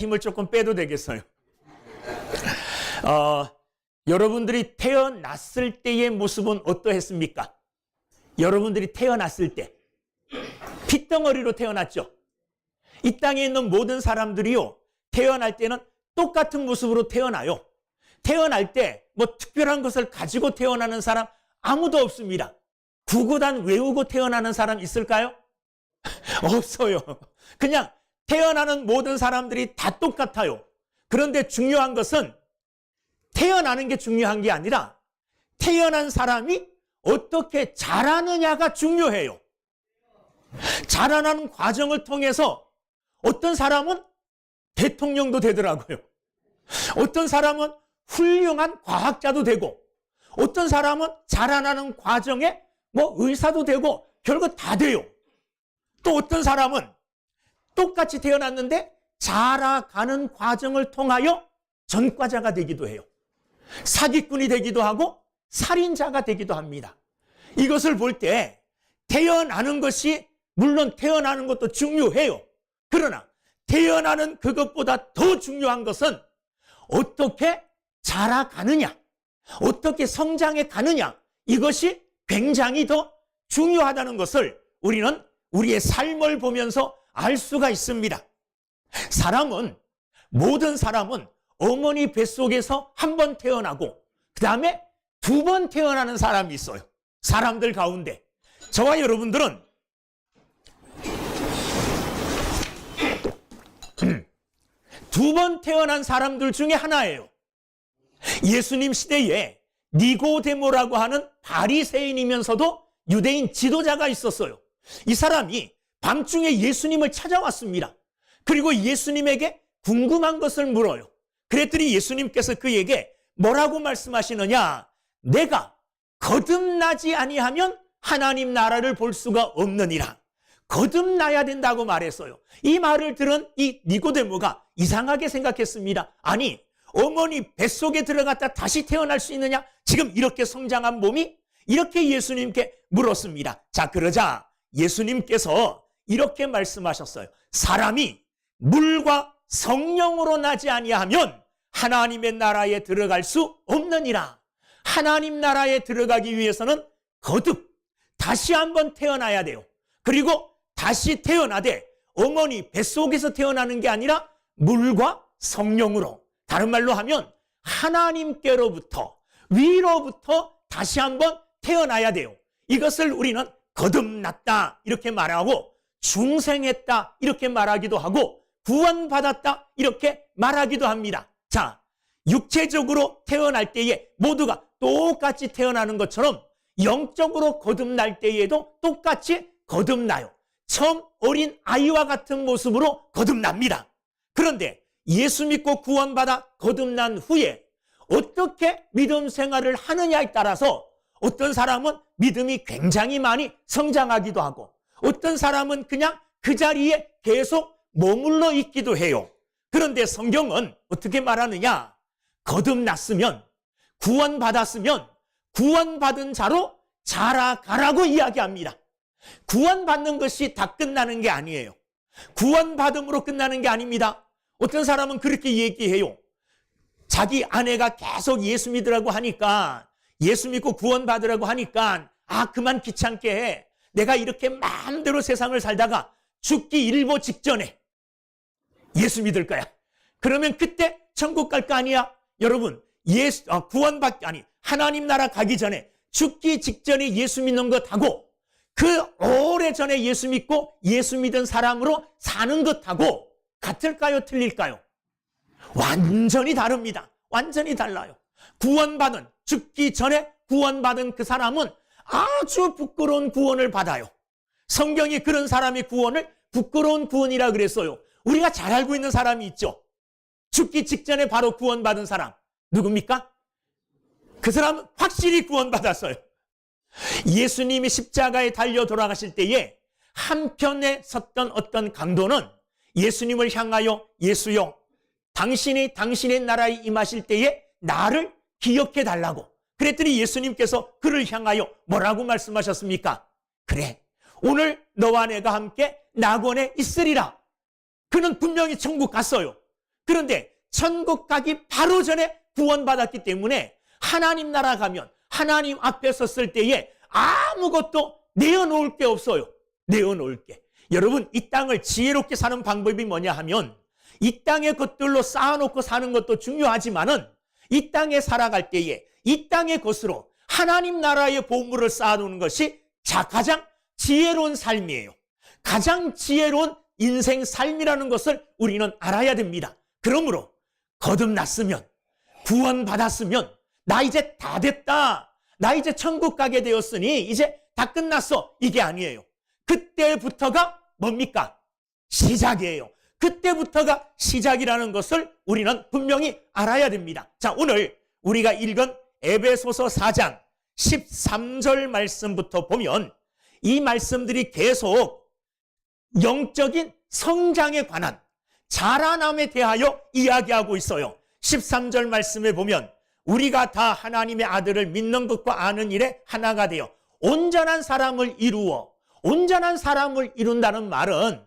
힘을 조금 빼도 되겠어요. 여러분들이 태어났을 때의 모습은 어떠했습니까? 여러분들이 태어났을 때 핏덩어리로 태어났죠. 이 땅에 있는 모든 사람들이요, 태어날 때는 똑같은 모습으로 태어나요. 태어날 때 뭐 특별한 것을 가지고 태어나는 사람 아무도 없습니다. 구구단 외우고 태어나는 사람 있을까요? 없어요. 그냥 태어나는 모든 사람들이 다 똑같아요. 그런데 중요한 것은 태어나는 게 중요한 게 아니라 태어난 사람이 어떻게 자라느냐가 중요해요. 자라나는 과정을 통해서 어떤 사람은 대통령도 되더라고요. 어떤 사람은 훌륭한 과학자도 되고, 어떤 사람은 자라나는 과정에 뭐 의사도 되고 별거 다 돼요. 또 어떤 사람은 똑같이 태어났는데 자라가는 과정을 통하여 전과자가 되기도 해요. 사기꾼이 되기도 하고 살인자가 되기도 합니다. 이것을 볼 때 태어나는 것이, 물론 태어나는 것도 중요해요. 그러나 태어나는 그것보다 더 중요한 것은 어떻게 자라가느냐, 어떻게 성장해 가느냐, 이것이 굉장히 더 중요하다는 것을 우리는 우리의 삶을 보면서 알 수가 있습니다. 모든 사람은 어머니 뱃속에서 한 번 태어나고 그 다음에 두 번 태어나는 사람이 있어요. 사람들 가운데 저와 여러분들은 두 번 태어난 사람들 중에 하나예요. 예수님 시대에 니고데모라고 하는 바리새인이면서도 유대인 지도자가 있었어요. 이 사람이 밤중에 예수님을 찾아왔습니다. 그리고 예수님에게 궁금한 것을 물어요. 그랬더니 예수님께서 그에게 뭐라고 말씀하시느냐? 내가 거듭나지 아니하면 하나님 나라를 볼 수가 없느니라. 거듭나야 된다고 말했어요. 이 말을 들은 이 니고데모가 이상하게 생각했습니다. 아니, 어머니 뱃속에 들어갔다 다시 태어날 수 있느냐? 지금 이렇게 성장한 몸이? 이렇게 예수님께 물었습니다. 자, 그러자 예수님께서 이렇게 말씀하셨어요. 사람이 물과 성령으로 나지 아니하면 하나님의 나라에 들어갈 수 없느니라. 하나님 나라에 들어가기 위해서는 거듭 다시 한번 태어나야 돼요. 그리고 다시 태어나되 어머니 뱃속에서 태어나는 게 아니라 물과 성령으로, 다른 말로 하면 하나님께로부터, 위로부터 다시 한번 태어나야 돼요. 이것을 우리는 거듭났다 이렇게 말하고, 중생했다 이렇게 말하기도 하고, 구원받았다 이렇게 말하기도 합니다. 자, 육체적으로 태어날 때에 모두가 똑같이 태어나는 것처럼 영적으로 거듭날 때에도 똑같이 거듭나요. 처음 어린 아이와 같은 모습으로 거듭납니다. 그런데 예수 믿고 구원받아 거듭난 후에 어떻게 믿음 생활을 하느냐에 따라서 어떤 사람은 믿음이 굉장히 많이 성장하기도 하고, 어떤 사람은 그냥 그 자리에 계속 머물러 있기도 해요. 그런데 성경은 어떻게 말하느냐? 거듭났으면, 구원받았으면 구원받은 자로 자라가라고 이야기합니다. 구원받는 것이 다 끝나는 게 아니에요. 구원받음으로 끝나는 게 아닙니다. 어떤 사람은 그렇게 얘기해요. 자기 아내가 계속 예수 믿으라고 하니까, 예수 믿고 구원받으라고 하니까, 그만 귀찮게 해. 내가 이렇게 마음대로 세상을 살다가 죽기 일보 직전에 예수 믿을 거야. 그러면 그때 천국 갈 거 아니야? 여러분, 하나님 나라 가기 전에 죽기 직전에 예수 믿는 것하고 그 오래전에 예수 믿고 예수 믿은 사람으로 사는 것하고 같을까요? 틀릴까요? 완전히 다릅니다. 완전히 달라요. 죽기 전에 구원받은 그 사람은 아주 부끄러운 구원을 받아요. 성경이 그런 사람의 구원을 부끄러운 구원이라 그랬어요. 우리가 잘 알고 있는 사람이 있죠. 죽기 직전에 바로 구원받은 사람. 누굽니까? 그 사람은 확실히 구원받았어요. 예수님이 십자가에 달려 돌아가실 때에 한편에 섰던 어떤 강도는 예수님을 향하여, 예수여, 당신이 당신의 나라에 임하실 때에 나를 기억해 달라고 그랬더니 예수님께서 그를 향하여 뭐라고 말씀하셨습니까? 그래, 오늘 너와 내가 함께 낙원에 있으리라. 그는 분명히 천국 갔어요. 그런데 천국 가기 바로 전에 구원받았기 때문에 하나님 나라 가면 하나님 앞에 섰을 때에 아무것도 내어놓을 게 없어요. 내어놓을 게. 여러분, 이 땅을 지혜롭게 사는 방법이 뭐냐 하면 이 땅의 것들로 쌓아놓고 사는 것도 중요하지만은 이 땅에 살아갈 때에 이 땅의 것으로 하나님 나라의 보물을 쌓아놓는 것이 가장 지혜로운 삶이에요. 가장 지혜로운 인생 삶이라는 것을 우리는 알아야 됩니다. 그러므로 거듭났으면, 구원받았으면, 나 이제 다 됐다, 나 이제 천국 가게 되었으니 이제 다 끝났어, 이게 아니에요. 그때부터가 뭡니까? 시작이에요. 그때부터가 시작이라는 것을 우리는 분명히 알아야 됩니다. 자, 오늘 우리가 읽은 에베소서 4장 13절 말씀부터 보면 이 말씀들이 계속 영적인 성장에 관한, 자라남에 대하여 이야기하고 있어요. 13절 말씀에 보면 우리가 다 하나님의 아들을 믿는 것과 아는 일에 하나가 되어 온전한 사람을 이루어, 온전한 사람을 이룬다는 말은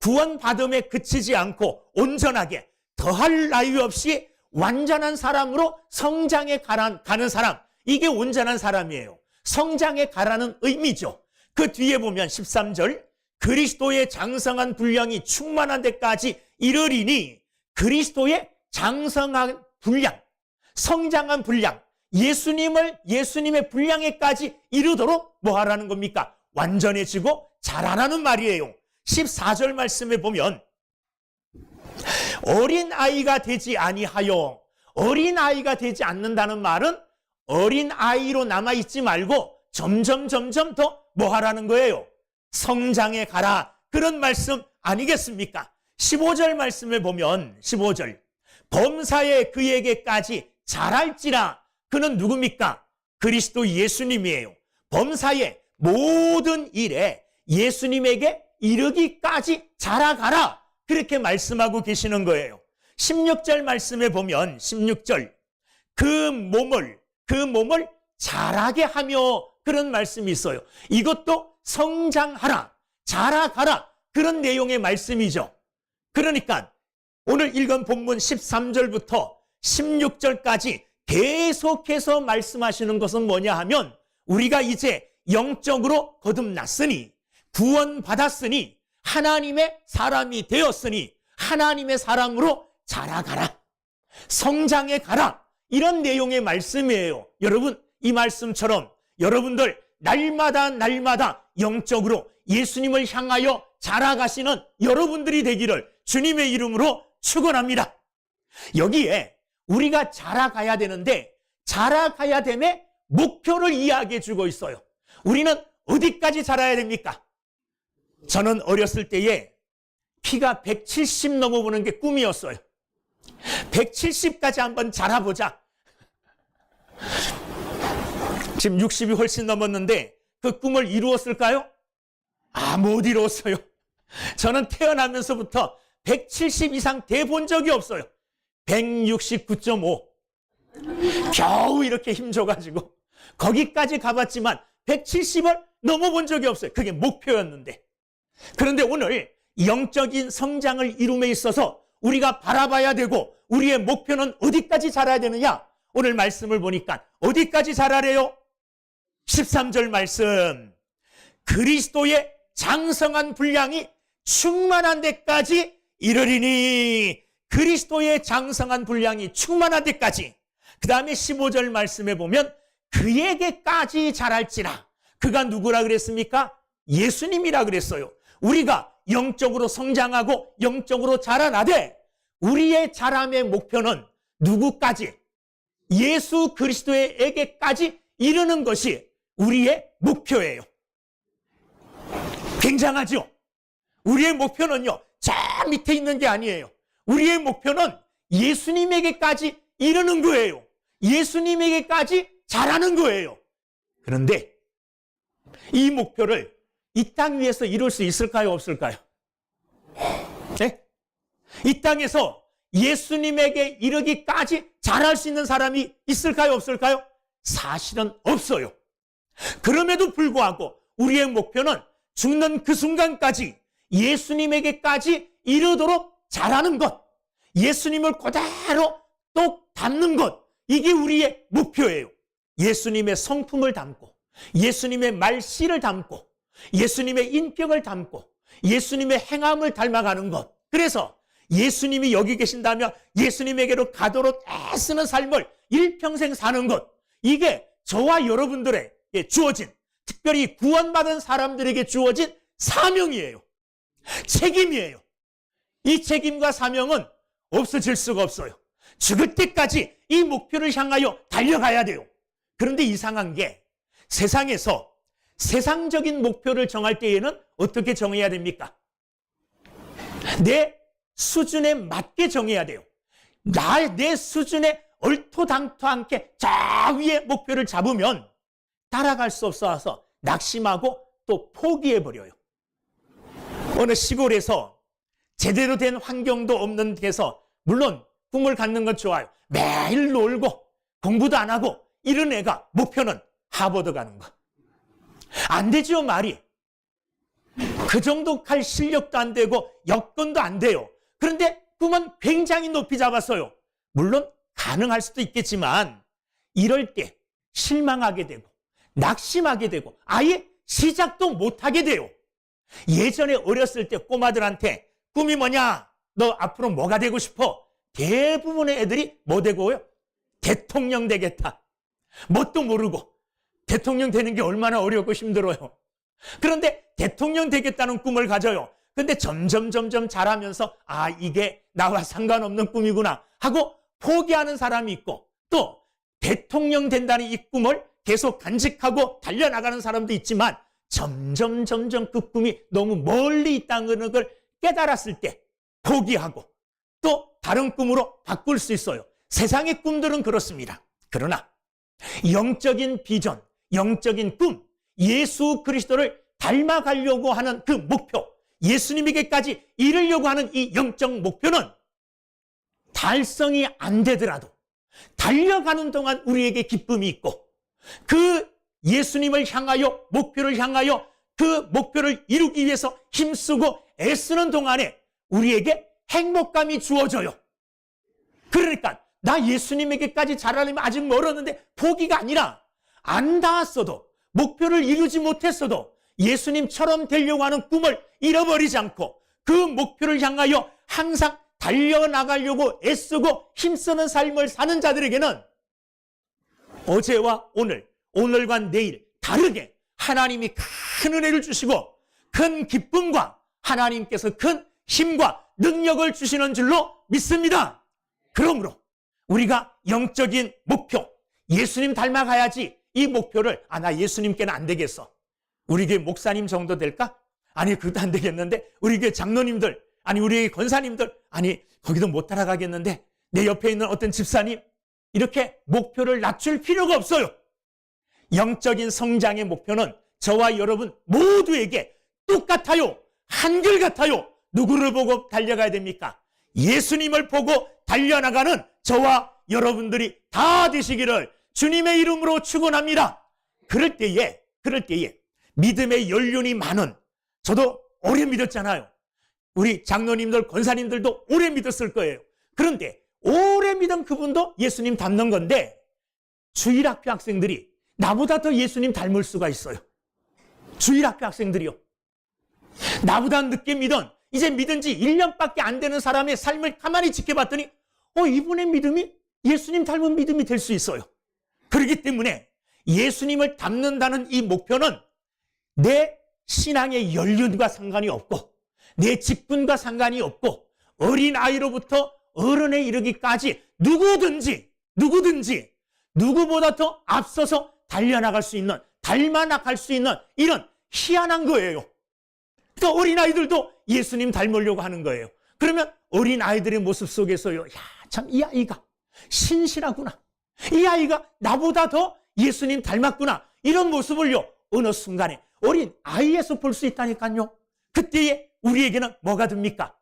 구원받음에 그치지 않고 온전하게 더할 나위 없이 완전한 사람으로 성장해 가는 사람, 이게 온전한 사람이에요. 성장해 가라는 의미죠. 그 뒤에 보면 13절, 그리스도의 장성한 분량이 충만한 데까지 이르리니, 그리스도의 장성한 분량, 성장한 분량, 예수님의 분량에까지 이르도록 뭐 하라는 겁니까? 완전해지고 자라라는 말이에요. 14절 말씀에 보면 어린아이가 되지 아니하여, 어린아이가 되지 않는다는 말은 어린아이로 남아있지 말고 점점 더 뭐 하라는 거예요? 성장해 가라, 그런 말씀 아니겠습니까? 15절 말씀을 보면 15절, 범사에 그에게까지 자랄지라. 그는 누굽니까? 그리스도 예수님이에요. 범사의 모든 일에 예수님에게 이르기까지 자라가라, 그렇게 말씀하고 계시는 거예요. 16절 말씀에 보면 16절, 그 몸을 자라게 하며, 그런 말씀이 있어요. 이것도 성장하라, 자라가라, 그런 내용의 말씀이죠. 그러니까 오늘 읽은 본문 13절부터 16절까지 계속해서 말씀하시는 것은 뭐냐 하면 우리가 이제 영적으로 거듭났으니, 구원받았으니, 하나님의 사람이 되었으니 하나님의 사람으로 자라가라, 성장해 가라, 이런 내용의 말씀이에요. 여러분, 이 말씀처럼 여러분들 날마다 영적으로 예수님을 향하여 자라가시는 여러분들이 되기를 주님의 이름으로 축원합니다. 여기에 우리가 자라가야 되는데, 자라가야 됨의 목표를 이야기해 주고 있어요. 우리는 어디까지 자라야 됩니까? 저는 어렸을 때에 키가 170 넘어보는 게 꿈이었어요. 170까지 한번 자라보자. 지금 60이 훨씬 넘었는데 그 꿈을 이루었을까요? 못 이루었어요. 저는 태어나면서부터 170 이상 돼 본 적이 없어요. 169.5. 겨우 이렇게 힘줘가지고 거기까지 가봤지만 170을 넘어본 적이 없어요. 그게 목표였는데. 그런데 오늘 영적인 성장을 이룸에 있어서 우리가 바라봐야 되고 우리의 목표는 어디까지 자라야 되느냐? 오늘 말씀을 보니까 어디까지 자라래요? 13절 말씀, 그리스도의 장성한 분량이 충만한 데까지 이르리니, 그리스도의 장성한 분량이 충만한 데까지. 그 다음에 15절 말씀에 보면 그에게까지 자랄지라. 그가 누구라 그랬습니까? 예수님이라 그랬어요. 우리가 영적으로 성장하고 영적으로 자라나되 우리의 자람의 목표는 누구까지? 예수 그리스도에게까지 이르는 것이 우리의 목표예요. 굉장하죠? 우리의 목표는요, 저 밑에 있는 게 아니에요. 우리의 목표는 예수님에게까지 이르는 거예요. 예수님에게까지 자라는 거예요. 그런데 이 목표를 이 땅 위에서 이룰 수 있을까요? 없을까요? 네? 이 땅에서 예수님에게 이르기까지 자랄 수 있는 사람이 있을까요? 없을까요? 사실은 없어요. 그럼에도 불구하고 우리의 목표는 죽는 그 순간까지 예수님에게까지 이르도록 자라는 것, 예수님을 그대로 똑 닮는 것, 이게 우리의 목표예요. 예수님의 성품을 담고, 예수님의 말씨를 담고, 예수님의 인격을 담고, 예수님의 행함을 닮아가는 것. 그래서 예수님이 여기 계신다면 예수님에게로 가도록 애쓰는 삶을 일평생 사는 것, 이게 저와 여러분들에게 주어진, 특별히 구원받은 사람들에게 주어진 사명이에요. 책임이에요. 이 책임과 사명은 없어질 수가 없어요. 죽을 때까지 이 목표를 향하여 달려가야 돼요. 그런데 이상한 게, 세상에서 세상적인 목표를 정할 때에는 어떻게 정해야 됩니까? 내 수준에 맞게 정해야 돼요. 내 수준에 얼토당토않게 저 위에 목표를 잡으면 따라갈 수 없어서 낙심하고 또 포기해버려요. 어느 시골에서 제대로 된 환경도 없는 데서, 물론 꿈을 갖는 건 좋아요. 매일 놀고 공부도 안 하고 이런 애가 목표는 하버드 가는 거. 안 되죠, 말이. 그 정도 갈 실력도 안 되고 여건도 안 돼요. 그런데 꿈은 굉장히 높이 잡았어요. 물론 가능할 수도 있겠지만 이럴 때 실망하게 되고 낙심하게 되고 아예 시작도 못하게 돼요. 예전에 어렸을 때 꼬마들한테 꿈이 뭐냐? 너 앞으로 뭐가 되고 싶어? 대부분의 애들이 뭐 되고요? 대통령 되겠다. 뭣도 모르고 대통령 되는 게 얼마나 어렵고 힘들어요. 그런데 대통령 되겠다는 꿈을 가져요. 근데 점점 자라면서 아, 이게 나와 상관없는 꿈이구나 하고 포기하는 사람이 있고, 또 대통령 된다는 이 꿈을 계속 간직하고 달려나가는 사람도 있지만 점점 그 꿈이 너무 멀리 있다는 걸 깨달았을 때 포기하고 또 다른 꿈으로 바꿀 수 있어요. 세상의 꿈들은 그렇습니다. 그러나 영적인 비전, 영적인 꿈, 예수 그리스도를 닮아가려고 하는 그 목표, 예수님에게까지 이르려고 하는 이 영적 목표는 달성이 안 되더라도 달려가는 동안 우리에게 기쁨이 있고, 그 예수님을 향하여, 목표를 향하여 그 목표를 이루기 위해서 힘쓰고 애쓰는 동안에 우리에게 행복감이 주어져요. 그러니까 나 예수님에게까지 자라려면 아직 멀었는데 포기가 아니라, 안 닿았어도, 목표를 이루지 못했어도 예수님처럼 되려고 하는 꿈을 잃어버리지 않고 그 목표를 향하여 항상 달려나가려고 애쓰고 힘쓰는 삶을 사는 자들에게는 어제와 오늘, 오늘과 내일 다르게 하나님이 큰 은혜를 주시고 큰 기쁨과 하나님께서 큰 힘과 능력을 주시는 줄로 믿습니다. 그러므로 우리가 영적인 목표, 예수님 닮아가야지, 이 목표를 나 예수님께는 안 되겠어. 우리 교회 목사님 정도 될까? 아니, 그것도 안 되겠는데. 우리 교회 장로님들, 아니 우리 권사님들, 아니 거기도 못 따라가겠는데. 내 옆에 있는 어떤 집사님, 이렇게 목표를 낮출 필요가 없어요. 영적인 성장의 목표는 저와 여러분 모두에게 똑같아요. 한결같아요. 누구를 보고 달려가야 됩니까? 예수님을 보고 달려나가는 저와 여러분들이 다 되시기를 주님의 이름으로 축원합니다. 그럴 때에 믿음의 연륜이 많은, 저도 오래 믿었잖아요. 우리 장로님들, 권사님들도 오래 믿었을 거예요. 그런데 오래 믿은 그분도 예수님 닮는 건데, 주일학교 학생들이 나보다 더 예수님 닮을 수가 있어요. 주일학교 학생들이요. 나보다 늦게 믿은, 이제 믿은 지 1년밖에 안 되는 사람의 삶을 가만히 지켜봤더니 이분의 믿음이 예수님 닮은 믿음이 될 수 있어요. 그렇기 때문에 예수님을 닮는다는 이 목표는 내 신앙의 연륜과 상관이 없고, 내 직분과 상관이 없고, 어린아이로부터 어른에 이르기까지 누구든지 누구보다 더 앞서서 달려나갈 수 있는, 닮아나갈 수 있는 이런 희한한 거예요. 또 어린아이들도 예수님 닮으려고 하는 거예요. 그러면 어린아이들의 모습 속에서요, 참 이 아이가 신실하구나, 이 아이가 나보다 더 예수님 닮았구나, 이런 모습을요 어느 순간에 어린 아이에서 볼 수 있다니까요. 그때에 우리에게는 뭐가 듭니까?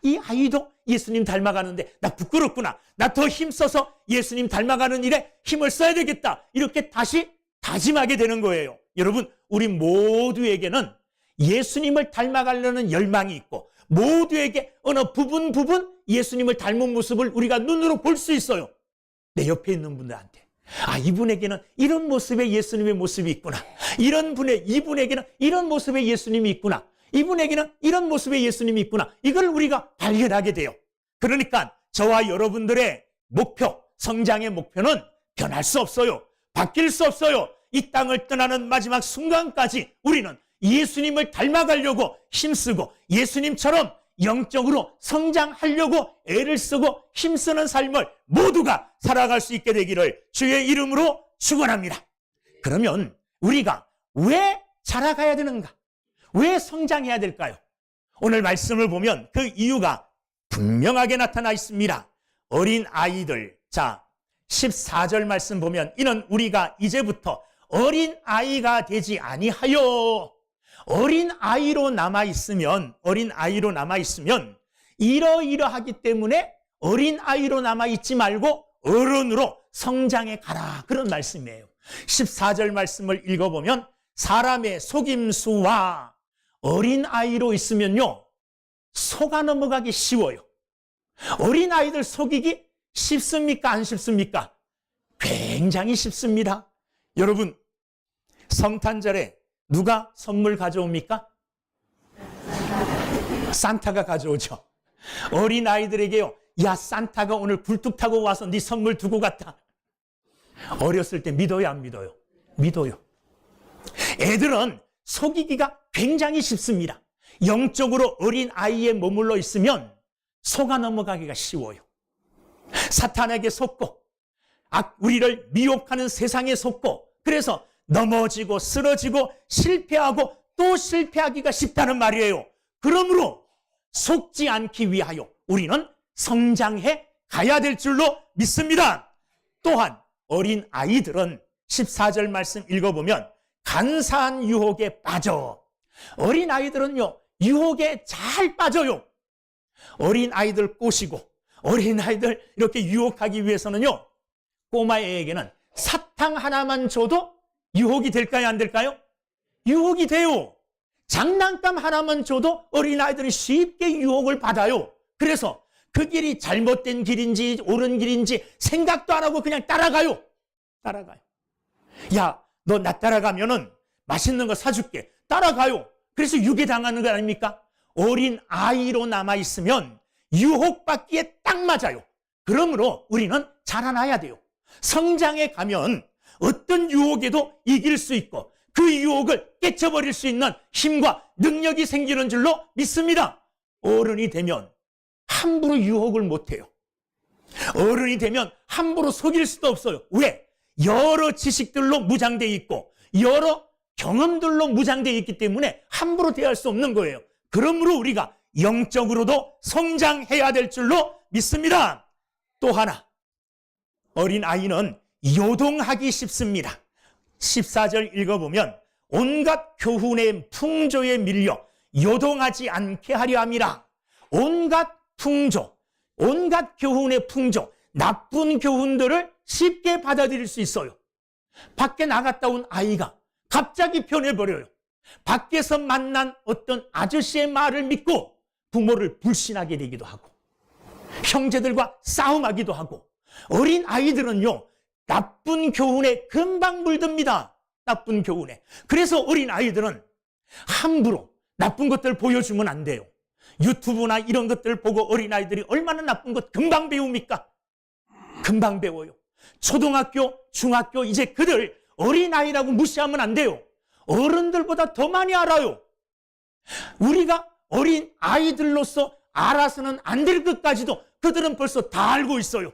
이 아이도 예수님 닮아가는데 나 부끄럽구나, 나 더 힘써서 예수님 닮아가는 일에 힘을 써야 되겠다, 이렇게 다시 다짐하게 되는 거예요. 여러분, 우리 모두에게는 예수님을 닮아가려는 열망이 있고, 모두에게 어느 부분 예수님을 닮은 모습을 우리가 눈으로 볼 수 있어요. 내 옆에 있는 분들한테 이분에게는 이런 모습의 예수님의 모습이 있구나. 이분에게는 이런 모습의 예수님이 있구나. 이분에게는 이런 모습의 예수님이 있구나. 이걸 우리가 발견하게 돼요. 그러니까 저와 여러분들의 목표, 성장의 목표는 변할 수 없어요. 바뀔 수 없어요. 이 땅을 떠나는 마지막 순간까지 우리는 예수님을 닮아가려고 힘쓰고 예수님처럼 영적으로 성장하려고 애를 쓰고 힘쓰는 삶을 모두가 살아갈 수 있게 되기를 주의 이름으로 축원합니다. 그러면 우리가 왜 자라가야 되는가? 왜 성장해야 될까요? 오늘 말씀을 보면 그 이유가 분명하게 나타나 있습니다. 어린 아이들, 자 14절 말씀 보면 이는 우리가 이제부터 어린 아이가 되지 아니하여 어린 아이로 남아 있으면 이러이러하기 때문에 어린 아이로 남아 있지 말고 어른으로 성장해 가라, 그런 말씀이에요. 14절 말씀을 읽어보면 사람의 속임수와 어린 아이로 있으면요 속아 넘어가기 쉬워요. 어린 아이들 속이기 쉽습니까? 안 쉽습니까? 굉장히 쉽습니다. 여러분, 성탄절에 누가 선물 가져옵니까? 산타가 가져오죠. 어린 아이들에게요, 야 산타가 오늘 굴뚝 타고 와서 네 선물 두고 갔다. 어렸을 때 믿어요, 안 믿어요? 믿어요. 애들은 속이기가 굉장히 쉽습니다. 영적으로 어린 아이에 머물러 있으면 속아 넘어가기가 쉬워요. 사탄에게 속고 우리를 미혹하는 세상에 속고 그래서 넘어지고 쓰러지고 실패하고 또 실패하기가 쉽다는 말이에요. 그러므로 속지 않기 위하여 우리는 성장해 가야 될 줄로 믿습니다. 또한 어린 아이들은 14절 말씀 읽어보면 간사한 유혹에 빠져. 어린 아이들은요 유혹에 잘 빠져요. 어린 아이들 꼬시고 어린 아이들 이렇게 유혹하기 위해서는요 꼬마애에게는 사탕 하나만 줘도 유혹이 될까요, 안 될까요? 유혹이 돼요. 장난감 하나만 줘도 어린아이들이 쉽게 유혹을 받아요. 그래서 그 길이 잘못된 길인지 옳은 길인지 생각도 안 하고 그냥 따라가요. 야, 너 나 따라가면은 맛있는 거 사줄게. 따라가요. 그래서 유괴당하는 거 아닙니까? 어린 아이로 남아있으면 유혹받기에 딱 맞아요. 그러므로 우리는 자라나야 돼요. 성장해 가면 어떤 유혹에도 이길 수 있고 그 유혹을 깨쳐버릴 수 있는 힘과 능력이 생기는 줄로 믿습니다. 어른이 되면 함부로 유혹을 못해요. 어른이 되면 함부로 속일 수도 없어요. 왜? 여러 지식들로 무장되어 있고 여러 경험들로 무장되어 있기 때문에 함부로 대할 수 없는 거예요. 그러므로 우리가 영적으로도 성장해야 될 줄로 믿습니다. 또 하나, 어린 아이는 요동하기 쉽습니다. 14절 읽어보면 온갖 교훈의 풍조에 밀려 요동하지 않게 하려 함이라. 온갖 풍조, 온갖 교훈의 풍조, 나쁜 교훈들을 쉽게 받아들일 수 있어요. 밖에 나갔다 온 아이가 갑자기 변해버려요. 밖에서 만난 어떤 아저씨의 말을 믿고 부모를 불신하게 되기도 하고 형제들과 싸움하기도 하고 어린 아이들은요 나쁜 교훈에 금방 물듭니다. 나쁜 교훈에. 그래서 어린 아이들은 함부로 나쁜 것들 보여주면 안 돼요. 유튜브나 이런 것들 보고 어린 아이들이 얼마나 나쁜 것 금방 배웁니까? 금방 배워요. 초등학교, 중학교 이제 그들 어린아이라고 무시하면 안 돼요. 어른들보다 더 많이 알아요. 우리가 어린 아이들로서 알아서는 안 될 것까지도 그들은 벌써 다 알고 있어요.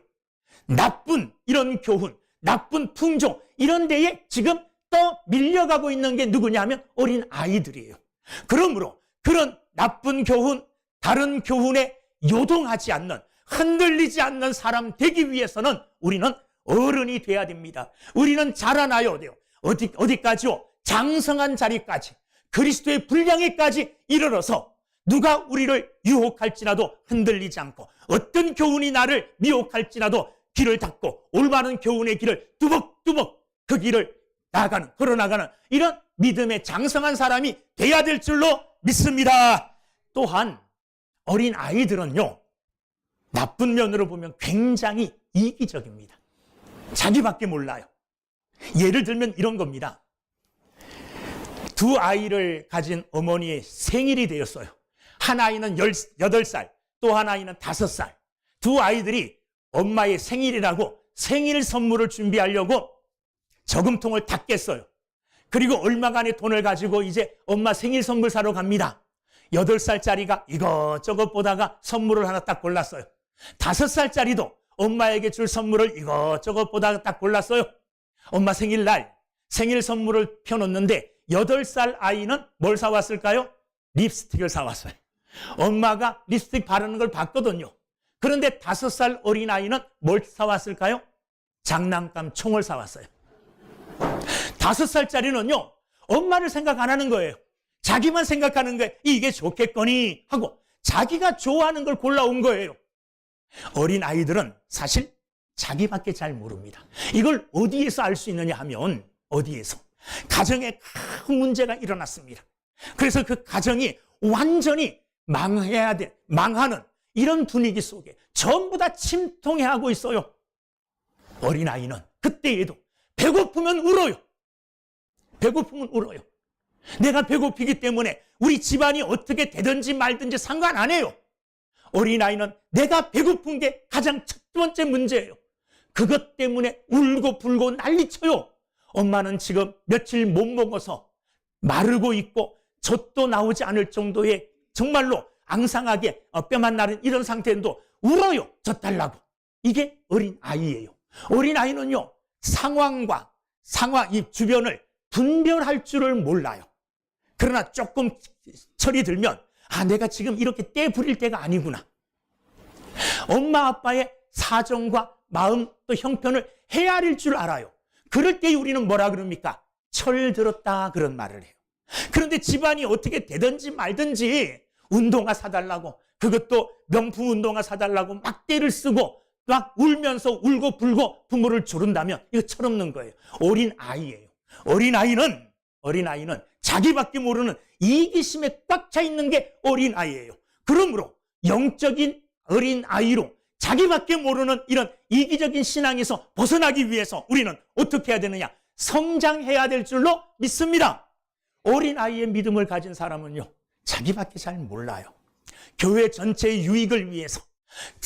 나쁜 이런 교훈, 나쁜 풍조 이런 데에 지금 또 밀려가고 있는 게 누구냐면 어린 아이들이에요. 그러므로 그런 나쁜 교훈, 다른 교훈에 요동하지 않는, 흔들리지 않는 사람 되기 위해서는 우리는 어른이 돼야 됩니다. 우리는 자라나야 돼요. 어디까지요? 장성한 자리까지, 그리스도의 분량에까지 이르러서 누가 우리를 유혹할지라도 흔들리지 않고 어떤 교훈이 나를 미혹할지라도 길을 닫고 올바른 교훈의 길을 뚜벅뚜벅 그 길을 걸어나가는 이런 믿음의 장성한 사람이 돼야 될 줄로 믿습니다. 또한 어린 아이들은요 나쁜 면으로 보면 굉장히 이기적입니다. 자기밖에 몰라요. 예를 들면 이런 겁니다. 두 아이를 가진 어머니의 생일이 되었어요. 한 아이는 18살, 또 한 아이는 5살. 두 아이들이 엄마의 생일이라고 생일 선물을 준비하려고 저금통을 다 깼어요. 그리고 얼마간의 돈을 가지고 이제 엄마 생일 선물 사러 갑니다. 8살짜리가 이것저것 보다가 선물을 하나 딱 골랐어요. 5살짜리도 엄마에게 줄 선물을 이것저것 보다가 딱 골랐어요. 엄마 생일날 생일 선물을 펴놓는데 8살 아이는 뭘 사왔을까요? 립스틱을 사왔어요. 엄마가 립스틱 바르는 걸 봤거든요. 그런데 5살 어린아이는 뭘 사왔을까요? 장난감 총을 사왔어요. 5살짜리는요, 엄마를 생각 안 하는 거예요. 자기만 생각하는 거예요. 이게 좋겠거니 하고 자기가 좋아하는 걸 골라온 거예요. 어린아이들은 사실 자기밖에 잘 모릅니다. 이걸 어디에서 알 수 있느냐 하면 어디에서? 가정에 큰 문제가 일어났습니다. 그래서 그 가정이 완전히 망하는 이런 분위기 속에 전부 다 침통해하고 있어요. 어린아이는 그때에도 배고프면 울어요. 배고프면 울어요. 내가 배고프기 때문에 우리 집안이 어떻게 되든지 말든지 상관 안 해요. 어린아이는 내가 배고픈 게 가장 첫 번째 문제예요. 그것 때문에 울고 불고 난리쳐요. 엄마는 지금 며칠 못 먹어서 마르고 있고 젖도 나오지 않을 정도의 정말로 앙상하게 뼈만 나는 이런 상태인데 울어요. 젖 달라고. 이게 어린아이예요. 어린아이는요, 이 주변을 분별할 줄을 몰라요. 그러나 조금 철이 들면 내가 지금 이렇게 떼 부릴 때가 아니구나. 엄마 아빠의 사정과 마음 또 형편을 헤아릴 줄 알아요. 그럴 때 우리는 뭐라 그럽니까? 철 들었다 그런 말을 해요. 그런데 집안이 어떻게 되든지 말든지 운동화 사달라고, 그것도 명품 운동화 사달라고 막 떼를 쓰고 막 울면서 울고 불고 부모를 조른다면 이거 철없는 거예요. 어린아이예요. 어린아이는 자기밖에 모르는 이기심에 꽉 차 있는 게 어린아이예요. 그러므로 영적인 어린아이로 자기밖에 모르는 이런 이기적인 신앙에서 벗어나기 위해서 우리는 어떻게 해야 되느냐? 성장해야 될 줄로 믿습니다. 어린아이의 믿음을 가진 사람은요, 자기밖에 잘 몰라요. 교회 전체의 유익을 위해서,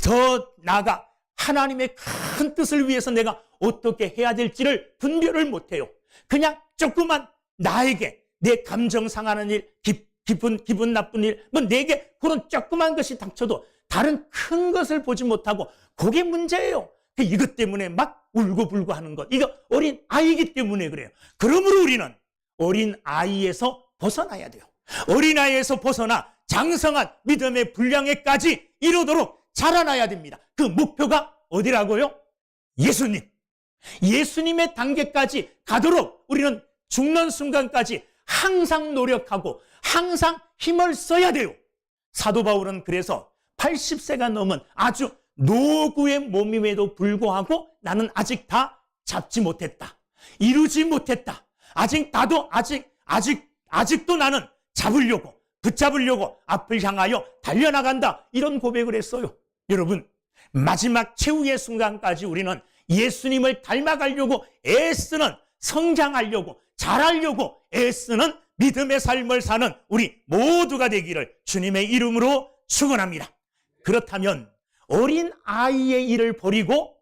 더 나아가 하나님의 큰 뜻을 위해서 내가 어떻게 해야 될지를 분별을 못해요. 그냥 조그만 나에게 내 감정 상하는 일, 기분 나쁜 일, 내게 그런 조그만 것이 닥쳐도 다른 큰 것을 보지 못하고 그게 문제예요. 이것 때문에 막 울고불고 하는 것, 이거 어린 아이이기 때문에 그래요. 그러므로 우리는 어린 아이에서 벗어나야 돼요. 어린 아이에서 벗어나 장성한 믿음의 분량에까지 이루도록 자라나야 됩니다. 그 목표가 어디라고요? 예수님. 예수님의 단계까지 가도록 우리는 죽는 순간까지 항상 노력하고 항상 힘을 써야 돼요. 사도 바울은 그래서 80세가 넘은 아주 노구의 몸임에도 불구하고 나는 아직 다 잡지 못했다. 이루지 못했다. 아직도 나는 붙잡으려고 앞을 향하여 달려나간다. 이런 고백을 했어요. 여러분, 마지막 최후의 순간까지 우리는 예수님을 닮아가려고 애쓰는, 성장하려고, 자라려고 애쓰는 믿음의 삶을 사는 우리 모두가 되기를 주님의 이름으로 축원합니다. 그렇다면 어린 아이의 일을 버리고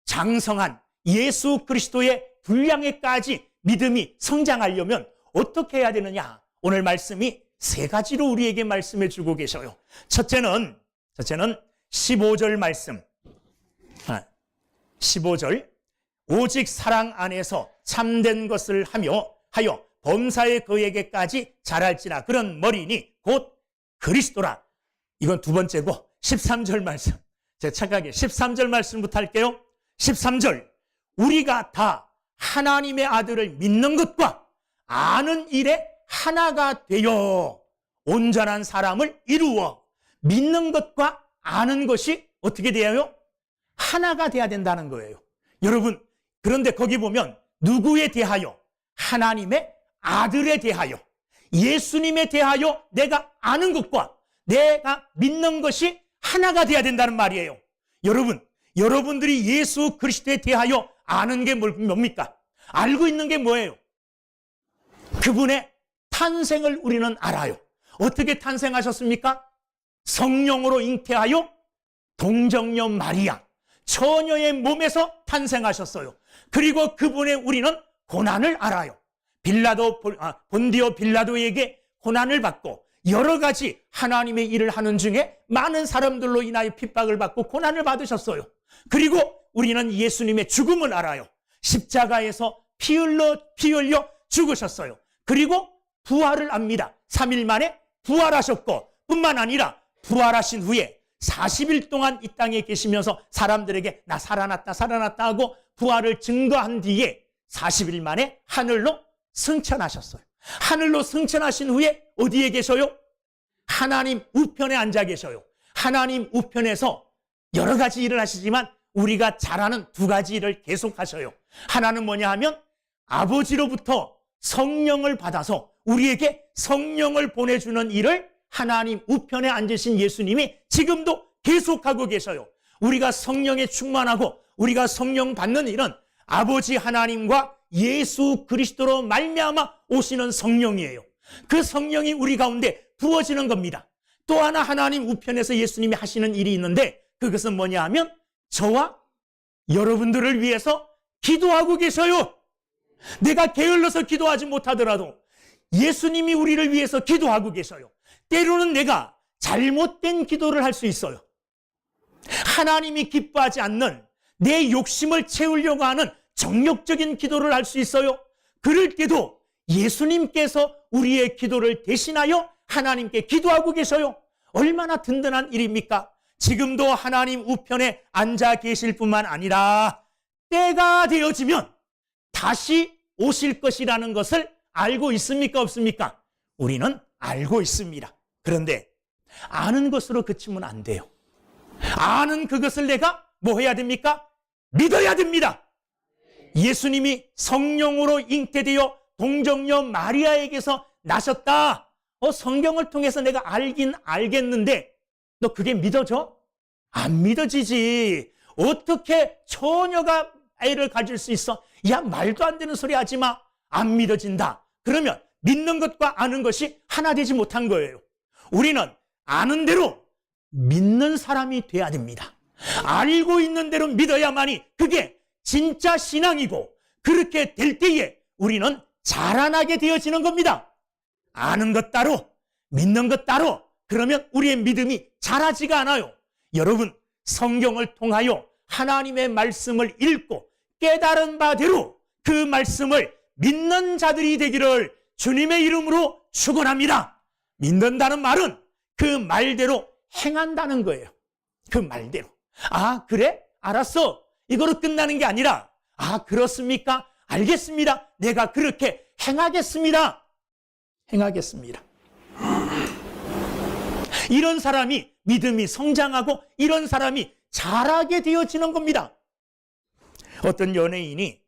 장성한 예수 그리스도의 분량에까지 믿음이 성장하려면 어떻게 해야 되느냐? 오늘 말씀이 3가지로 우리에게 말씀해 주고 계셔요. 첫째는 15절 말씀. 15절. 오직 사랑 안에서 참된 것을 하여 범사에 그에게까지 자랄지라. 그런 머리니 곧 그리스도라. 이건 2번째고 13절 말씀. 제가 착하게 13절 말씀부터 할게요. 13절. 우리가 다 하나님의 아들을 믿는 것과 아는 일에 하나가 되어 온전한 사람을 이루어. 믿는 것과 아는 것이 어떻게 돼요? 하나가 돼야 된다는 거예요. 여러분, 그런데 거기 보면 누구에 대하여? 하나님의 아들에 대하여, 예수님에 대하여 내가 아는 것과 내가 믿는 것이 하나가 돼야 된다는 말이에요. 여러분들이 예수 그리스도에 대하여 아는 게 뭡니까? 알고 있는 게 뭐예요? 그분의 탄생을 우리는 알아요. 어떻게 탄생하셨습니까? 성령으로 잉태하여 동정녀 마리아, 처녀의 몸에서 탄생하셨어요. 그리고 그분의 우리는 고난을 알아요. 본디오 빌라도에게 고난을 받고 여러 가지 하나님의 일을 하는 중에 많은 사람들로 인하여 핍박을 받고 고난을 받으셨어요. 그리고 우리는 예수님의 죽음을 알아요. 십자가에서 피 흘려 죽으셨어요. 그리고 부활을 압니다. 3일 만에 부활하셨고, 뿐만 아니라 부활하신 후에 40일 동안 이 땅에 계시면서 사람들에게 나 살아났다 하고 부활을 증거한 뒤에 40일 만에 하늘로 승천하셨어요. 하늘로 승천하신 후에 어디에 계셔요? 하나님 우편에 앉아 계셔요. 하나님 우편에서 여러 가지 일을 하시지만 우리가 잘 아는 두 가지 일을 계속 하셔요. 하나는 뭐냐 하면 아버지로부터 성령을 받아서 우리에게 성령을 보내주는 일을 하나님 우편에 앉으신 예수님이 지금도 계속하고 계셔요. 우리가 성령에 충만하고 우리가 성령 받는 일은 아버지 하나님과 예수 그리스도로 말미암아 오시는 성령이에요. 그 성령이 우리 가운데 부어지는 겁니다. 또 하나 하나님 우편에서 예수님이 하시는 일이 있는데 그것은 뭐냐 하면 저와 여러분들을 위해서 기도하고 계셔요. 내가 게을러서 기도하지 못하더라도 예수님이 우리를 위해서 기도하고 계셔요. 때로는 내가 잘못된 기도를 할 수 있어요. 하나님이 기뻐하지 않는 내 욕심을 채우려고 하는 정욕적인 기도를 할 수 있어요. 그럴 때도 예수님께서 우리의 기도를 대신하여 하나님께 기도하고 계셔요. 얼마나 든든한 일입니까? 지금도 하나님 우편에 앉아 계실 뿐만 아니라 때가 되어지면 다시 오실 것이라는 것을 알고 있습니까? 없습니까? 우리는 알고 있습니다. 그런데 아는 것으로 그치면 안 돼요. 아는 그것을 내가 뭐 해야 됩니까? 믿어야 됩니다. 예수님이 성령으로 잉태되어 동정녀 마리아에게서 나셨다. 성경을 통해서 내가 알긴 알겠는데 너 그게 믿어져? 안 믿어지지. 어떻게 처녀가 애를 가질 수 있어? 야, 말도 안 되는 소리 하지 마. 안 믿어진다. 그러면 믿는 것과 아는 것이 하나 되지 못한 거예요. 우리는 아는 대로 믿는 사람이 돼야 됩니다. 알고 있는 대로 믿어야만이 그게 진짜 신앙이고, 그렇게 될 때에 우리는 자라나게 되어지는 겁니다. 아는 것 따로 믿는 것 따로 그러면 우리의 믿음이 자라지가 않아요. 여러분, 성경을 통하여 하나님의 말씀을 읽고 깨달은 바대로 그 말씀을 믿는 자들이 되기를 주님의 이름으로 축원합니다. 믿는다는 말은 그 말대로 행한다는 거예요. 그 말대로. 아, 그래? 알았어. 이거로 끝나는 게 아니라, 아, 그렇습니까? 알겠습니다. 내가 그렇게 행하겠습니다. 행하겠습니다. 이런 사람이 믿음이 성장하고 이런 사람이 자라게 되어지는 겁니다. 어떤 연예인이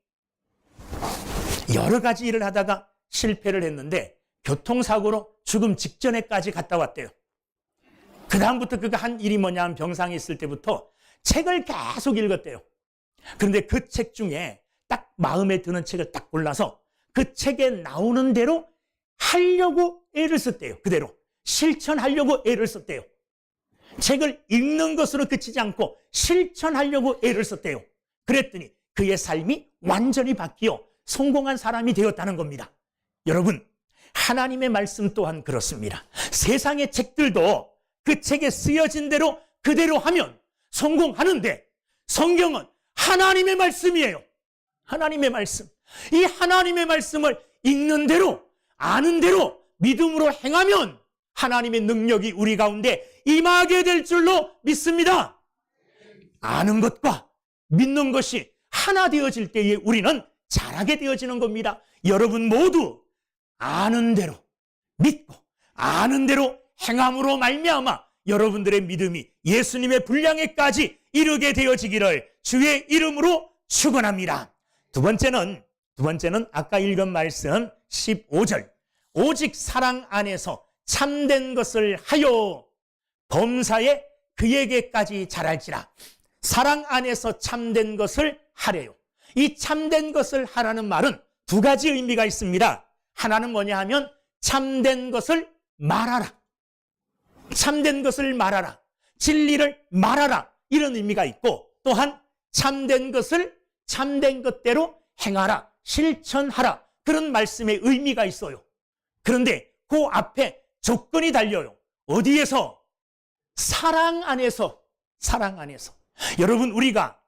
여러 가지 일을 하다가 실패를 했는데 교통사고로 죽음 직전에까지 갔다 왔대요. 그 다음부터 그가 한 일이 뭐냐 하면 병상에 있을 때부터 책을 계속 읽었대요. 그런데 그 책 중에 딱 마음에 드는 책을 딱 골라서 그 책에 나오는 대로 하려고 애를 썼대요. 그대로 실천하려고 애를 썼대요. 책을 읽는 것으로 그치지 않고 실천하려고 애를 썼대요. 그랬더니 그의 삶이 완전히 바뀌어 성공한 사람이 되었다는 겁니다. 여러분, 하나님의 말씀 또한 그렇습니다. 세상의 책들도 그 책에 쓰여진 대로 그대로 하면 성공하는데 성경은 하나님의 말씀이에요. 하나님의 말씀. 이 하나님의 말씀을 읽는 대로 아는 대로 믿음으로 행하면 하나님의 능력이 우리 가운데 임하게 될 줄로 믿습니다. 아는 것과 믿는 것이 하나 되어질 때에 우리는 자라게 되어지는 겁니다. 여러분 모두 아는 대로 믿고 아는 대로 행함으로 말미암아 여러분들의 믿음이 예수님의 분량에까지 이르게 되어지기를 주의 이름으로 축원합니다. 두 번째는 아까 읽은 말씀 15절. 오직 사랑 안에서 참된 것을 하여 범사에 그에게까지 자랄지라. 사랑 안에서 참된 것을 하래요. 이 참된 것을 하라는 말은 두 가지 의미가 있습니다. 하나는 뭐냐 하면 참된 것을 말하라. 참된 것을 말하라. 진리를 말하라. 이런 의미가 있고, 또한 참된 것을 참된 것대로 행하라. 실천하라. 그런 말씀의 의미가 있어요. 그런데 그 앞에 조건이 달려요. 어디에서? 사랑 안에서. 사랑 안에서. 여러분, 우리가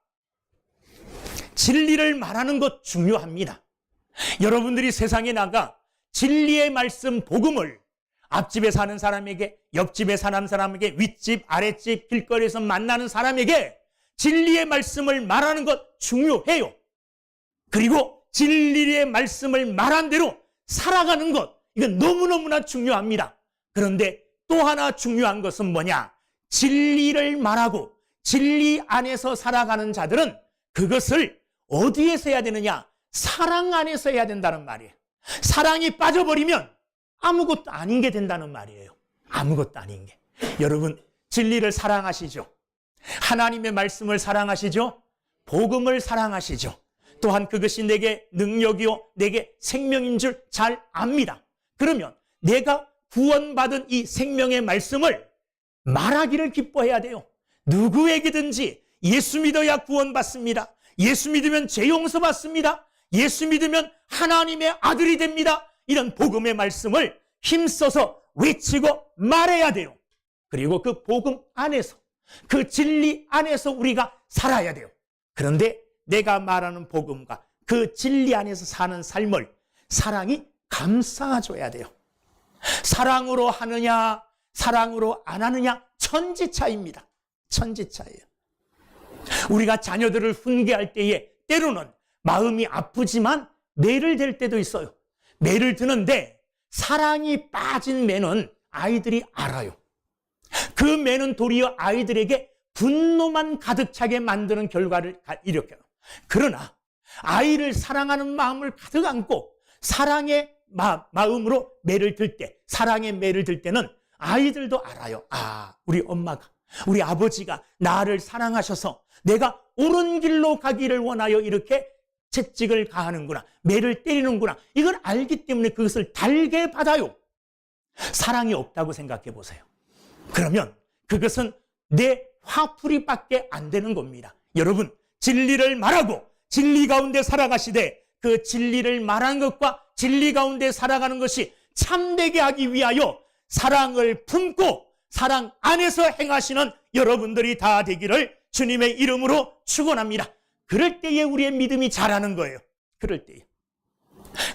진리를 말하는 것 중요합니다. 여러분들이 세상에 나가 진리의 말씀, 복음을 앞집에 사는 사람에게, 옆집에 사는 사람에게, 윗집, 아랫집, 길거리에서 만나는 사람에게 진리의 말씀을 말하는 것 중요해요. 그리고 진리의 말씀을 말한 대로 살아가는 것, 이건 너무너무나 중요합니다. 그런데 또 하나 중요한 것은 뭐냐? 진리를 말하고 진리 안에서 살아가는 자들은 그것을 어디에서 해야 되느냐? 사랑 안에서 해야 된다는 말이에요. 사랑이 빠져버리면 아무것도 아닌 게 된다는 말이에요. 아무것도 아닌 게. 여러분, 진리를 사랑하시죠? 하나님의 말씀을 사랑하시죠? 복음을 사랑하시죠? 또한 그것이 내게 능력이요 내게 생명인 줄 잘 압니다. 그러면 내가 구원받은 이 생명의 말씀을 말하기를 기뻐해야 돼요. 누구에게든지 예수 믿어야 구원받습니다. 예수 믿으면 죄 용서받습니다. 예수 믿으면 하나님의 아들이 됩니다. 이런 복음의 말씀을 힘써서 외치고 말해야 돼요. 그리고 그 복음 안에서, 그 진리 안에서 우리가 살아야 돼요. 그런데 내가 말하는 복음과 그 진리 안에서 사는 삶을 사랑이 감싸줘야 돼요. 사랑으로 하느냐, 사랑으로 안 하느냐, 천지차이입니다. 천지차이예요. 우리가 자녀들을 훈계할 때에 때로는 마음이 아프지만 매를 댈 때도 있어요. 매를 드는데 사랑이 빠진 매는 아이들이 알아요. 그 매는 도리어 아이들에게 분노만 가득 차게 만드는 결과를 일으켜요. 그러나 아이를 사랑하는 마음을 가득 안고 사랑의 마음으로 매를 들 때, 사랑의 매를 들 때는 아이들도 알아요. 아, 우리 엄마가, 우리 아버지가 나를 사랑하셔서 내가 옳은 길로 가기를 원하여 이렇게 채찍을 가하는구나, 매를 때리는구나, 이걸 알기 때문에 그것을 달게 받아요. 사랑이 없다고 생각해 보세요. 그러면 그것은 내 화풀이밖에 안 되는 겁니다. 여러분, 진리를 말하고 진리 가운데 살아가시되 그 진리를 말한 것과 진리 가운데 살아가는 것이 참되게 하기 위하여 사랑을 품고 사랑 안에서 행하시는 여러분들이 다 되기를 주님의 이름으로 축원합니다. 그럴 때에 우리의 믿음이 자라는 거예요. 그럴 때에.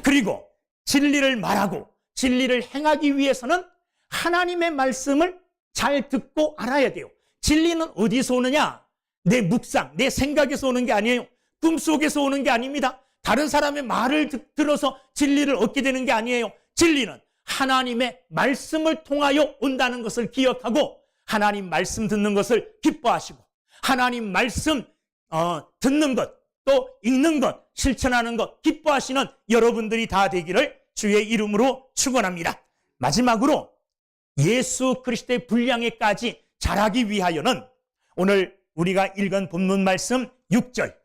그리고 진리를 말하고 진리를 행하기 위해서는 하나님의 말씀을 잘 듣고 알아야 돼요. 진리는 어디서 오느냐? 내 묵상, 내 생각에서 오는 게 아니에요. 꿈속에서 오는 게 아닙니다. 다른 사람의 말을 들어서 진리를 얻게 되는 게 아니에요. 진리는 하나님의 말씀을 통하여 온다는 것을 기억하고 하나님 말씀 듣는 것을 기뻐하시고 하나님 말씀 듣는 것, 또 읽는 것, 실천하는 것 기뻐하시는 여러분들이 다 되기를 주의 이름으로 축원합니다. 마지막으로 예수 그리스도의 분량에까지 자라기 위하여는 오늘 우리가 읽은 본문 말씀 6절,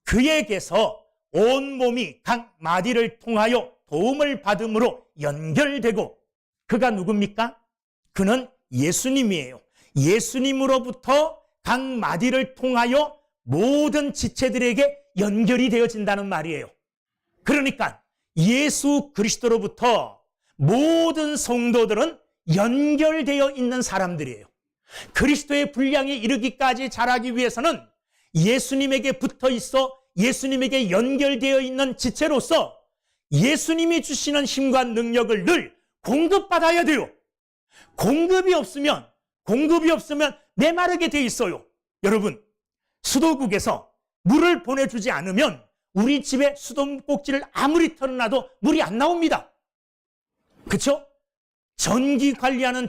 그에게서 온 몸이 각 마디를 통하여 도움을 받음으로 연결되고, 그가 누굽니까? 그는 예수님이에요. 예수님으로부터 각 마디를 통하여 모든 지체들에게 연결이 되어진다는 말이에요. 그러니까 예수 그리스도로부터 모든 성도들은 연결되어 있는 사람들이에요. 그리스도의 분량에 이르기까지 자라기 위해서는 예수님에게 붙어 있어 예수님에게 연결되어 있는 지체로서 예수님이 주시는 힘과 능력을 늘 공급받아야 돼요. 공급이 없으면 메마르게 돼 있어요. 여러분, 수도국에서 물을 보내주지 않으면 우리 집에 수도꼭지를 아무리 털어놔도 물이 안 나옵니다. 그렇죠? 전기 관리하는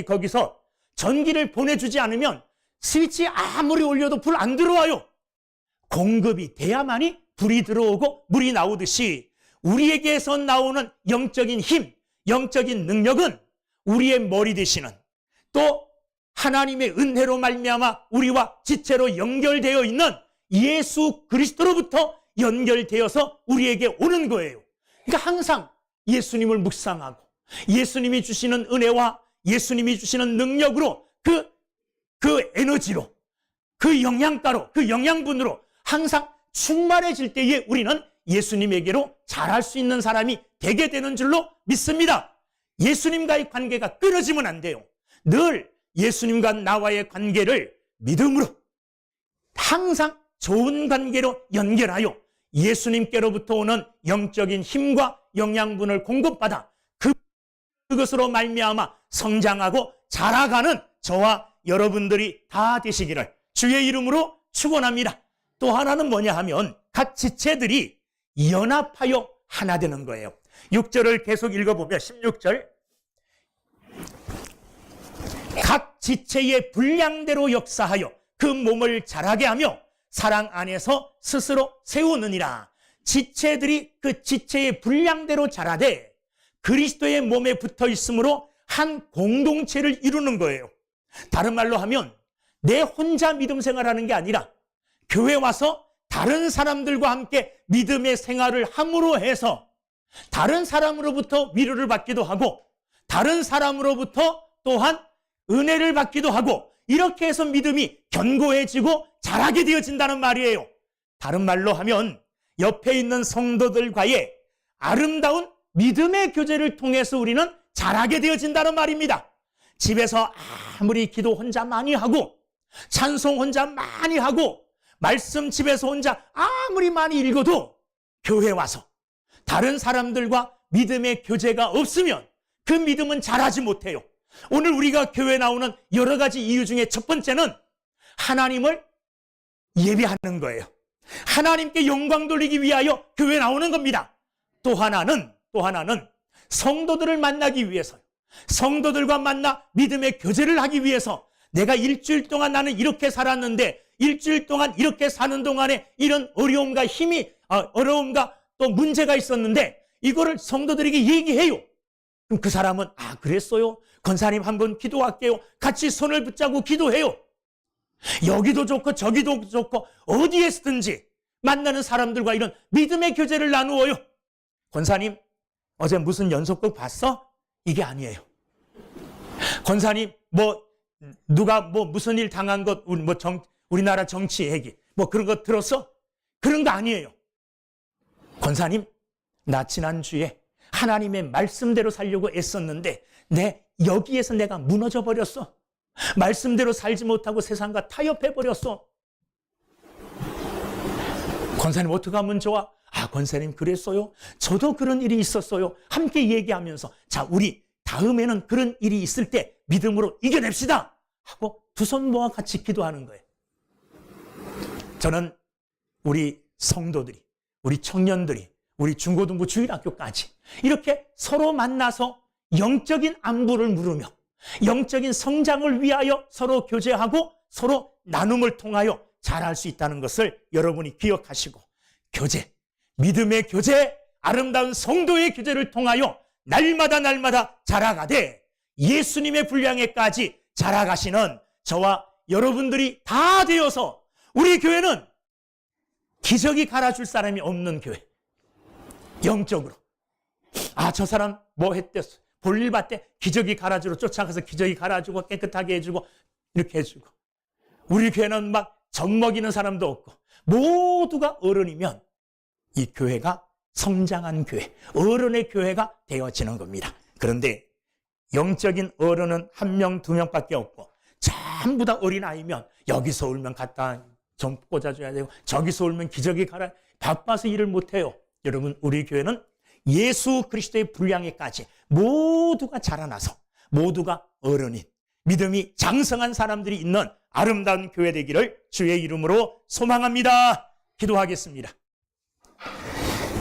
거기서 전기를 보내주지 않으면 스위치 아무리 올려도 불 안 들어와요. 공급이 돼야만이 불이 들어오고 물이 나오듯이 우리에게서 나오는 영적인 힘, 영적인 능력은 우리의 머리 되시는, 또 하나님의 은혜로 말미암아 우리와 지체로 연결되어 있는 예수 그리스도로부터 연결되어서 우리에게 오는 거예요. 그러니까 항상 예수님을 묵상하고 예수님이 주시는 은혜와 예수님이 주시는 능력으로 그 에너지로 그 영양가로 그 영양분으로 항상 충만해질 때에 우리는 예수님에게로 자랄 수 있는 사람이 되게 되는 줄로 믿습니다. 예수님과의 관계가 끊어지면 안 돼요. 늘 예수님과 나와의 관계를 믿음으로 항상 좋은 관계로 연결하여 예수님께로부터 오는 영적인 힘과 영양분을 공급받아 그것으로 말미암아 성장하고 자라가는 저와 여러분들이 다 되시기를 주의 이름으로 축원합니다. 또 하나는 뭐냐 하면 각 지체들이 연합하여 하나 되는 거예요. 6절을 계속 읽어보면 16절 각 지체의 분량대로 역사하여 그 몸을 자라게 하며 사랑 안에서 스스로 세우느니라. 지체들이 그 지체의 분량대로 자라되 그리스도의 몸에 붙어 있으므로 한 공동체를 이루는 거예요. 다른 말로 하면 내 혼자 믿음 생활하는 게 아니라 교회 와서 다른 사람들과 함께 믿음의 생활을 함으로 해서 다른 사람으로부터 위로를 받기도 하고 다른 사람으로부터 또한 은혜를 받기도 하고 이렇게 해서 믿음이 견고해지고 자라게 되어진다는 말이에요. 다른 말로 하면 옆에 있는 성도들과의 아름다운 믿음의 교제를 통해서 우리는 자라게 되어진다는 말입니다. 집에서 아무리 기도 혼자 많이 하고 찬송 혼자 많이 하고 말씀 집에서 혼자 아무리 많이 읽어도 교회 와서 다른 사람들과 믿음의 교제가 없으면 그 믿음은 자라지 못해요. 오늘 우리가 교회 나오는 여러 가지 이유 중에 첫 번째는 하나님을 예배하는 거예요. 하나님께 영광 돌리기 위하여 교회 나오는 겁니다. 또 하나는 성도들을 만나기 위해서 성도들과 만나 믿음의 교제를 하기 위해서 내가 일주일 동안 나는 이렇게 살았는데 일주일 동안 이렇게 사는 동안에 이런 어려움과 어려움과 또 문제가 있었는데 이거를 성도들에게 얘기해요. 그럼 그 사람은 그랬어요? 권사님 한번 기도할게요. 같이 손을 붙잡고 기도해요. 여기도 좋고 저기도 좋고 어디에서든지 만나는 사람들과 이런 믿음의 교제를 나누어요. 권사님 어제 무슨 연속극 봤어? 이게 아니에요. 권사님 누가 무슨 일 당한 것 우리나라 정치 얘기 그런 거 들었어? 그런 거 아니에요. 권사님 나 지난주에 하나님의 말씀대로 살려고 애썼는데 여기에서 내가 무너져 버렸어. 말씀대로 살지 못하고 세상과 타협해 버렸어. 권사님 어떻게 하면 좋아? 권사님 그랬어요? 저도 그런 일이 있었어요. 함께 얘기하면서 우리 다음에는 그런 일이 있을 때 믿음으로 이겨냅시다 하고 두 손 모아 같이 기도하는 거예요. 저는 우리 성도들이 우리 청년들이 우리 중고등부 주일학교까지 이렇게 서로 만나서 영적인 안부를 물으며 영적인 성장을 위하여 서로 교제하고 서로 나눔을 통하여 자랄 수 있다는 것을 여러분이 기억하시고 믿음의 교제, 아름다운 성도의 교제를 통하여 날마다 자라가되 예수님의 분량에까지 자라가시는 저와 여러분들이 다 되어서 우리 교회는 기저귀 갈아줄 사람이 없는 교회. 영적으로 저 사람 했댔어 볼일 봤대 기저귀 갈아주러 쫓아가서 기저귀 갈아주고 깨끗하게 해주고 이렇게 해주고 우리 교회는 막 젖먹이는 사람도 없고 모두가 어른이면 이 교회가 성장한 교회, 어른의 교회가 되어지는 겁니다. 그런데 영적인 어른은 1명, 2명밖에 없고 전부 다 어린아이면 여기서 울면 갖다 좀 꽂아줘야 되고 저기서 울면 기저귀 갈아 바빠서 일을 못해요. 여러분 우리 교회는 예수 그리스도의 분량에까지 모두가 자라나서 모두가 어른인 믿음이 장성한 사람들이 있는 아름다운 교회 되기를 주의 이름으로 소망합니다. 기도하겠습니다.